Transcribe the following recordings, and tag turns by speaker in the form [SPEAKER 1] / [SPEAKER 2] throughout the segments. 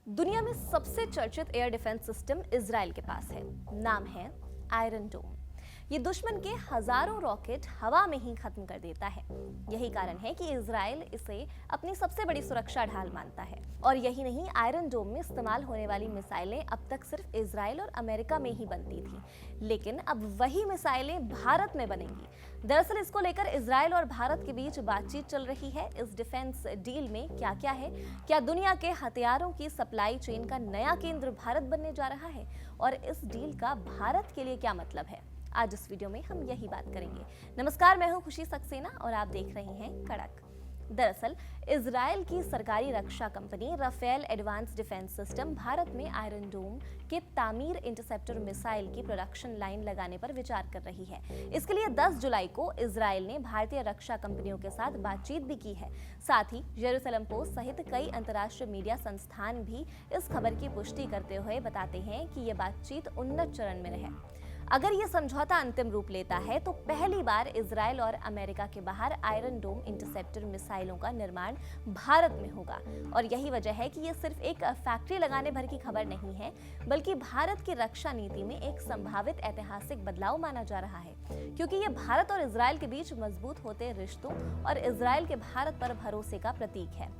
[SPEAKER 1] दुनिया में सबसे चर्चित एयर डिफेंस सिस्टम इजराइल के पास है। नाम है आयरन डोम। ये दुश्मन के हजारों रॉकेट हवा में ही खत्म कर देता है। यही कारण है कि इजराइल इसे अपनी सबसे बड़ी सुरक्षा ढाल मानता है। और यही नहीं, आयरन डोम में इस्तेमाल होने वाली मिसाइलें अब तक सिर्फ इजराइल और अमेरिका में ही बनती थी, लेकिन अब वही मिसाइलें भारत में बनेंगी। दरअसल इसको लेकर इजराइल और भारत के बीच बातचीत चल रही है। इस डिफेंस डील में क्या क्या है, क्या दुनिया के हथियारों की सप्लाई चेन का नया केंद्र भारत बनने जा रहा है, और इस डील का भारत के लिए क्या मतलब है, आज इस वीडियो में हम यही बात करेंगे। नमस्कार, मैं हूं खुशी सक्सेना और आप देख रहे हैं कड़क। दरअसल इजराइल की सरकारी रक्षा कंपनी Rafael advance defence system Bharat में आयरन डोम के तामीर इंटरसेप्टर मिसाइल की प्रोडक्शन लाइन लगाने पर विचार कर रही है। इसके लिए 10 जुलाई को इजराइल ने भारतीय रक्षा कंपनियों के साथ बातचीत भी की है। साथ ही जेरूसलम पोस्ट सहित कई अंतर्राष्ट्रीय मीडिया संस्थान भी इस खबर की पुष्टि करते हुए बताते हैं कि ये बातचीत उन्नत चरण में है। अगर ये समझौता अंतिम रूप लेता है तो पहली बार इजराइल और अमेरिका के बाहर आयरन डोम इंटरसेप्टर मिसाइलों का निर्माण भारत में होगा। और यही वजह है कि ये सिर्फ एक फैक्ट्री लगाने भर की खबर नहीं है, बल्कि भारत की रक्षा नीति में एक संभावित ऐतिहासिक बदलाव माना जा रहा है, क्योंकि ये भारत और इजराइल के बीच मजबूत होते रिश्तों और इजराइल के भारत पर भरोसे का प्रतीक है।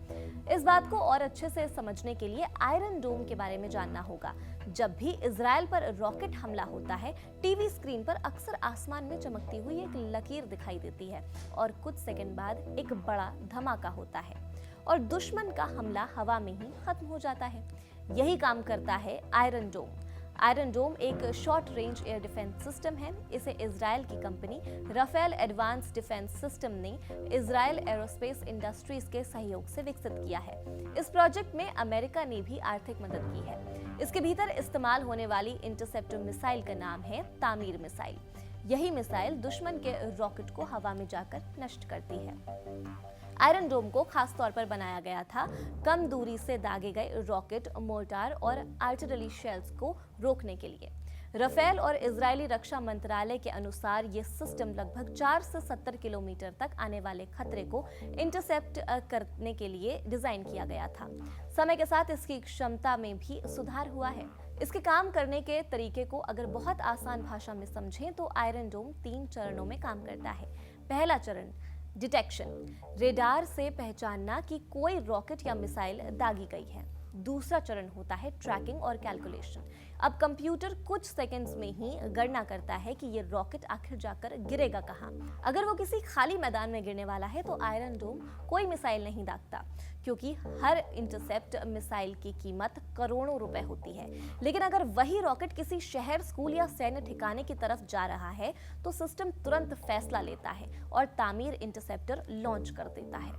[SPEAKER 1] इस बात को और अच्छे से समझने के लिए आयरन डोम के बारे में जानना होगा। जब भी इजराइल पर रॉकेट हमला होता है, टीवी स्क्रीन पर अक्सर आसमान में चमकती हुई एक लकीर दिखाई देती है और कुछ सेकंड बाद एक बड़ा धमाका होता है और दुश्मन का हमला हवा में ही खत्म हो जाता है। यही काम करता है आयरन डोम। आयरन डोम एक short range air defence system है। इसे इजराइल की company Rafael advance defence system ने इजराइल एरोस्पेस इंडस्ट्रीज के सहयोग से विकसित किया है। इस प्रोजेक्ट में अमेरिका ने भी आर्थिक मदद की है। इसके भीतर इस्तेमाल होने वाली इंटरसेप्टर मिसाइल का नाम है तामीर मिसाइल। यही मिसाइल दुश्मन के रॉकेट को हवा में जाकर नष्ट करती है। आयरन डोम को खास तौर पर बनाया गया था कम दूरी से दागे गए रॉकेट, मोर्टार और आर्टिलरी शेल्स को रोकने के लिए। राफेल और इजरायली रक्षा मंत्रालय के अनुसार ये सिस्टम लगभग 4 से 70 किलोमीटर तक आने वाले खतरे को इंटरसेप्ट करने के लिए डिजाइन किया गया था। समय के साथ इसकी क्षमता में भी सुधार हुआ है। इसके काम करने के तरीके को अगर बहुत आसान भाषा में समझें तो आयरन डोम 3 चरणों में काम करता है। पहला चरण डिटेक्शन, रेडार से पहचानना कि कोई रॉकेट या मिसाइल दागी गई है। दूसरा चरण होता है ट्रैकिंग और कैलकुलेशन। अब कंप्यूटर कुछ सेकंड्स में ही गणना करता है कि ये रॉकेट आखिर जाकर गिरेगा कहाँ। अगर वो किसी खाली मैदान में गिरने वाला है तो आयरन डोम कोई मिसाइल नहीं दागता, क्योंकि हर इंटरसेप्ट मिसाइल की कीमत करोड़ों रुपए होती है। लेकिन अगर वही रॉकेट किसी शहर, स्कूल या सैन्य ठिकाने की तरफ जा रहा है तो सिस्टम तुरंत फैसला लेता है और तामीर इंटरसेप्टर लॉन्च कर देता है।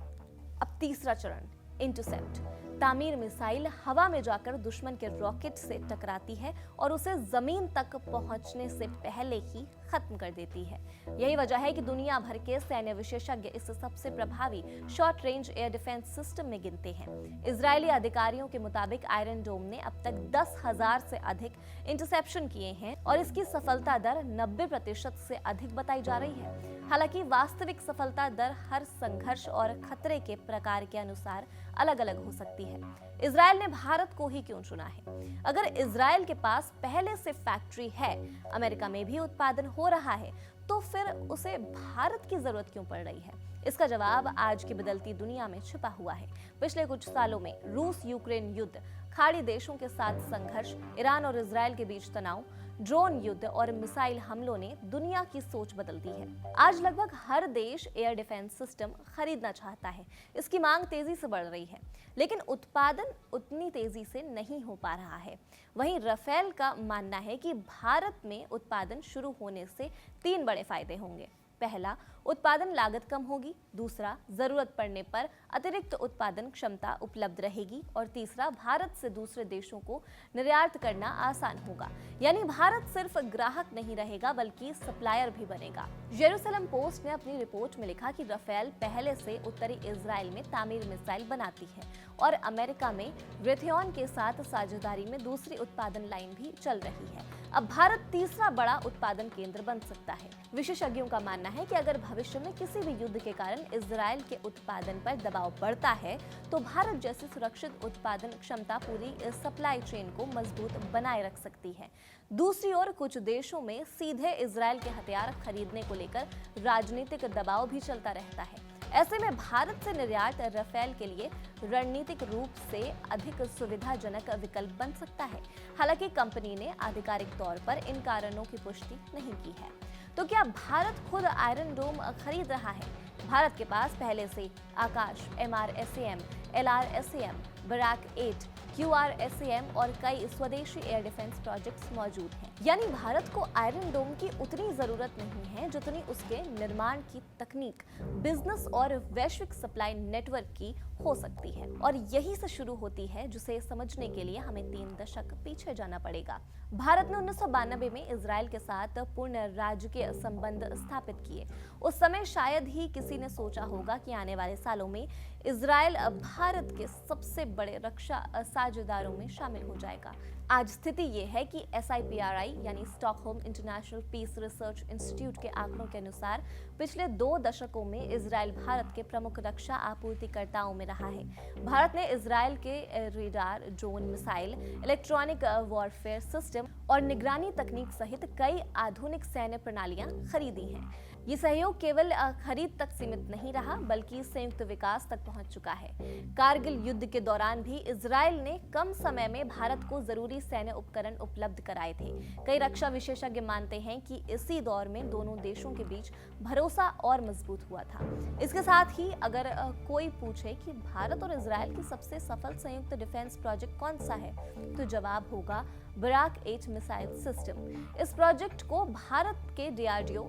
[SPEAKER 1] अब तीसरा चरण इंटरसेप्ट। तामीर मिसाइल हवा में जाकर दुश्मन के रॉकेट से टकराती है और उसे जमीन तक पहुंचने से पहले ही खत्म कर देती है। यही वजह है कि दुनिया भर के सैन्य विशेषज्ञ इसे सबसे प्रभावी short range air defence system में गिनते हैं। इजरायली अधिकारियों के मुताबिक आयरन डोम ने अब तक 10,000 से अधिक इंटरसेप्शन किए हैं और इसकी सफलता दर 90% से अधिक बताई जा रही है। हालांकि वास्तविक सफलता दर हर संघर्ष और खतरे के प्रकार के अनुसार अलग अलग हो सकती है। इजराइल ने भारत को ही क्यों चुना है? अगर इजराइल के पास पहले से फैक्ट्री है, अमेरिका में भी उत्पादन हो रहा है, तो फिर उसे भारत की जरूरत क्यों पड़ रही है? इसका जवाब आज की बदलती दुनिया में छिपा हुआ है। पिछले कुछ सालों में रूस यूक्रेन युद्ध, खाड़ी देशों के साथ संघर्ष, ईरान और इजराइल के बीच तनाव, ड्रोन युद्ध और मिसाइल हमलों ने दुनिया की सोच बदल दी है। आज लगभग हर देश एयर डिफेंस सिस्टम खरीदना चाहता है। इसकी मांग तेजी से बढ़ रही है, लेकिन उत्पादन उतनी तेजी से नहीं हो पा रहा है। वहीं राफेल का मानना है कि भारत में उत्पादन शुरू होने से 3 बड़े फायदे होंगे। पहला, उत्पादन लागत कम होगी। दूसरा, जरूरत पड़ने पर अतिरिक्त उत्पादन क्षमता उपलब्ध रहेगी। और तीसरा, भारत से दूसरे देशों को निर्यात करना आसान होगा। यानी भारत सिर्फ ग्राहक नहीं रहेगा, बल्कि सप्लायर भी बनेगा। जेरूसलम पोस्ट ने अपनी रिपोर्ट में लिखा कि राफेल पहले से उत्तरी इजराइल में तामीर मिसाइल बनाती है और अमेरिका में रेथेऑन के साथ साझेदारी में दूसरी उत्पादन लाइन भी चल रही है। अब भारत तीसरा बड़ा उत्पादन केंद्र बन सकता है। विशेषज्ञों का मानना है कि अगर भविष्य में किसी भी युद्ध के कारण इजराइल के उत्पादन पर दबाव बढ़ता है तो भारत जैसी सुरक्षित उत्पादन क्षमता पूरी सप्लाई चेन को मजबूत बनाए रख सकती है। दूसरी ओर कुछ देशों में सीधे इजराइल के हथियार खरीदने को लेकर राजनीतिक दबाव भी चलता रहता है। ऐसे में भारत से निर्यात राफेल के लिए रणनीतिक रूप से अधिक सुविधाजनक विकल्प बन सकता है। हालांकि कंपनी ने आधिकारिक तौर पर इन कारणों की पुष्टि नहीं की है। तो क्या भारत खुद आयरन डोम खरीद रहा है? भारत के पास पहले से आकाश, MRSAM, LRSAM, बराक 8, QRSAM और कई स्वदेशी एयर डिफेंस प्रोजेक्ट्स मौजूद हैं। यानी भारत को आयरन डोम की उतनी जरूरत नहीं है जितनी उसके निर्माण की तकनीक, बिजनेस और वैश्विक सप्लाई नेटवर्क की हो सकती है। और यही से शुरू होती है जिसे समझने के लिए हमें 3 दशक पीछे जाना पड़ेगा। भारत ने 1992 में इजराइल के साथ पूर्ण राजकीय संबंध स्थापित किए। उस समय शायद ही किसी ने सोचा होगा कि आने वाले सालों में इजराइल भारत के सबसे बड़े रक्षा साझेदारों में शामिल हो जाएगा। आज स्थिति ये है कि SIPRI यानी Stockholm international peace research institute के आंकड़ों के अनुसार पिछले 2 दशकों में इजराइल भारत के प्रमुख रक्षा आपूर्तिकर्ताओं में रहा है। भारत ने इजराइल के radar, drone, missile, electronic warfare system और निगरानी तकनीक सहित कई आधुनिक सैन्य प्रणालियां खरीदी हैं। ये सहयोग केवल खरीद तक सीमित नहीं रहा बल्कि संयुक्त विकास तक पहुंच चुका है। कारगिल युद्ध के दौरान भी इजराइल ने कम समय में भारत को जरूरी सैन्य उपकरण उपलब्ध कराए थे। कई रक्षा विशेषज्ञ मानते हैं कि इसी दौर में दोनों देशों के बीच भरोसा और मजबूत हुआ था। इसके साथ ही अगर कोई पूछे कि भारत और इजराइल की सबसे सफल संयुक्त डिफेंस प्रोजेक्ट कौन सा है, तो जवाब होगा बराक 8 मिसाइल सिस्टम। इस प्रोजेक्ट को भारत के DRDO,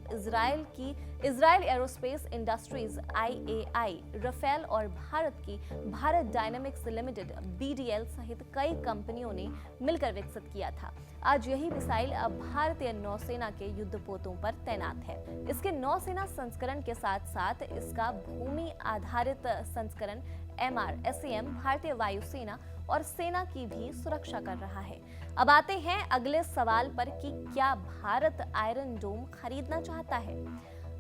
[SPEAKER 1] Israel aerospace industries IAI, Rafael और भारत की भारत डायनामिक्स लिमिटेड BDL सहित कई कंपनियों ने मिलकर विकसित किया था। आज यही मिसाइल भारतीय नौसेना के युद्धपोतों पर तैनात है। इसके नौसेना संस्करण के साथ साथ इसका भूमि आधारित संस्करण MRSAM भारतीय वायुसेना और सेना की भी सुरक्षा कर रहा है। अब आते हैं अगले सवाल पर कि क्या भारत आयरन डोम खरीदना चाहता है?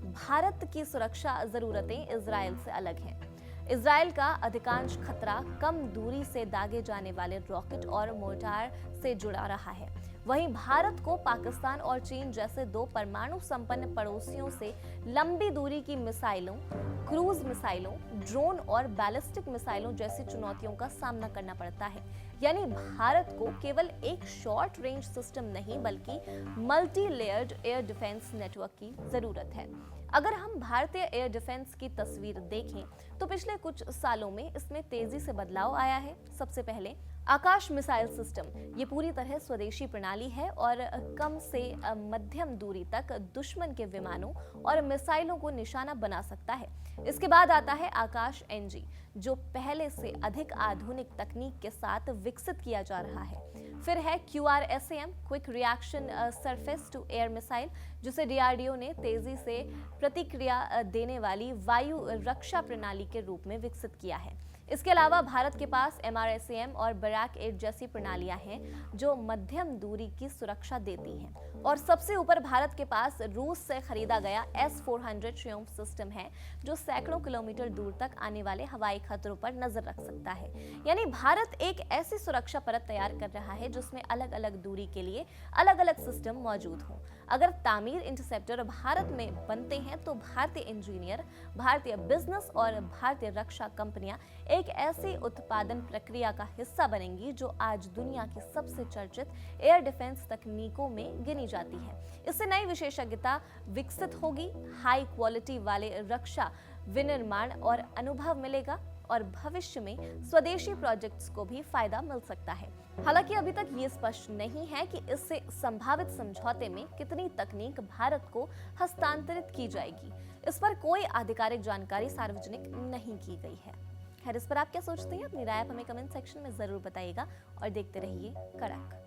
[SPEAKER 1] भारत की सुरक्षा जरूरतें इजराइल से अलग हैं। इजराइल का अधिकांश खतरा कम दूरी से दागे जाने वाले रॉकेट और मोर्टार से जुड़ा रहा है। वहीं भारत को पाकिस्तान और चीन जैसे 2 परमाणु संपन्न पड़ोसियों से लंबी दूरी की मिसाइलों, क्रूज मिसाइलों, ड्रोन और बैलिस्टिक मिसाइलों जैसी चुनौतियों का सामना करना पड़ता है। यानी भारत को केवल एक शॉर्ट रेंज सिस्टम नहीं बल्कि multi layered air defence network की जरूरत है। अगर हम भारतीय एयर डिफेंस की तस्वीर देखें तो पिछले कुछ सालों में इसमें तेजी से बदलाव आया है। सबसे पहले आकाश मिसाइल सिस्टम, ये पूरी तरह स्वदेशी प्रणाली है और कम से मध्यम दूरी तक दुश्मन के विमानों और मिसाइलों को निशाना बना सकता है। इसके बाद आता है आकाश NG, जो पहले से अधिक आधुनिक तकनीक के साथ विकसित किया जा रहा है। फिर है QRSAM, quick reaction surface to air missile, जिसे DRDO ने तेजी से प्रतिक्रिया देने वाली वायु रक्षा प्रणाली के रूप में विकसित किया है। इसके अलावा भारत के पास MRSAM और बराक 8 जैसी प्रणालियां हैं जो मध्यम दूरी की सुरक्षा देती हैं। और सबसे ऊपर भारत के पास रूस से खरीदा गया S-400 ट्रियोम्फ सिस्टम है जो सैकड़ों किलोमीटर दूर तक आने वाले हवाई खतरों पर नजर रख सकता है। यानी भारत एक ऐसी सुरक्षा परत तैयार कर रहा है जिसमें अलग अलग दूरी के लिए अलग अलग सिस्टम मौजूद हों। अगर तामीर इंटरसेप्टर भारत में बनते हैं तो भारतीय इंजीनियर, भारतीय बिजनेस और भारतीय रक्षा कंपनियां एक ऐसी उत्पादन प्रक्रिया का हिस्सा बनेंगी जो आज दुनिया की सबसे चर्चित एयर डिफेंस तकनीकों में गिनी जाती है। इससे नई विशेषज्ञता विकसित होगी, हाई क्वालिटी वाले रक्षा विनिर्माण और अनुभव मिलेगा और भविष्य में स्वदेशी प्रोजेक्ट्स को भी फायदा मिल सकता है। हालांकि अभी तक ये स्पष्ट नहीं है कि इससे संभावित समझौते में कितनी तकनीक भारत को हस्तांतरित की जाएगी। इस पर कोई आधिकारिक जानकारी सार्वजनिक नहीं की गई है। खैर, इस पर आप क्या सोचते हैं? अपनी राय हमें कमेंट सेक्शन में जरूर बताइएगा और देखते रहिए कड़क।